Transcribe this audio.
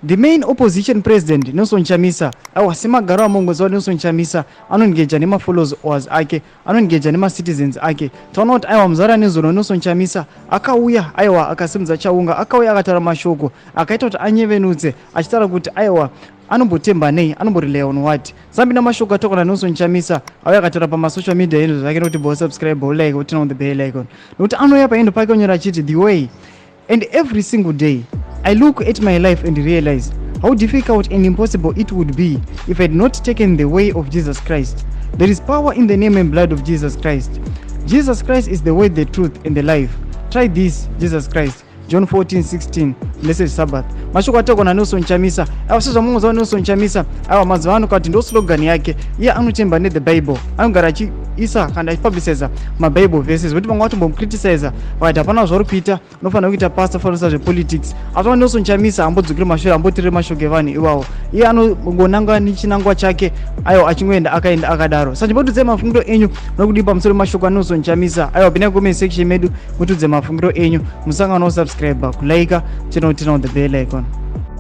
The main opposition president Nelson Chamisa awasemagaro amongoza Nelson Chamisa anoengeja nema-followers ake, anoengeja nema-citizens ake. Taona kuti aiwa muzara nezuro Nelson Chamisa akauya aiwa akasimudza chaunga, akauya akataura mashoko akaita kuti anyevenutse achitaura kuti aiwa anombotemba nei, anomborely on what. Zambi namashoko atokana Nelson Chamisa auya akataura pamasocial media endo zvake kuti bo subscribe, bo like, turn on the bell icon. Nokuti anoya paendo pake onyora achiti the way. And every single day I look at my life and realize how difficult and impossible it would be if I had not taken the way of Jesus Christ. There is power in the name and blood of Jesus Christ. Jesus Christ is the way, the truth, and the life. Try this, Jesus Christ. John 14:16. Blessed Sabbath. Mashoko atokana Nelson Chamisa. Awasizwa mungu za Nelson Chamisa. Awa mazwano kati ndo slogan yake. Iye anochemba ne the Bible. Anogara isa kana ipublicize ma Bible verses. Kuti vamwe vatombo criticize vaita hapana zvari kuita, unofana kuita pastor fanisa zve politics. Atova Nelson Chamisa ambodzukira mashure, ambotirira mashoko evanhu iwawo. Iye anongonanga nichinangwa chake ayo achingoenda akaenda akadaro. Sanje potudze mafungiro enyu nokudi pamusoro mashoko Nelson Chamisa. Ayo pinda comment section medu mutudze mafungiro enyu. Musanga no subscribe, kulike, turn on the bell icon.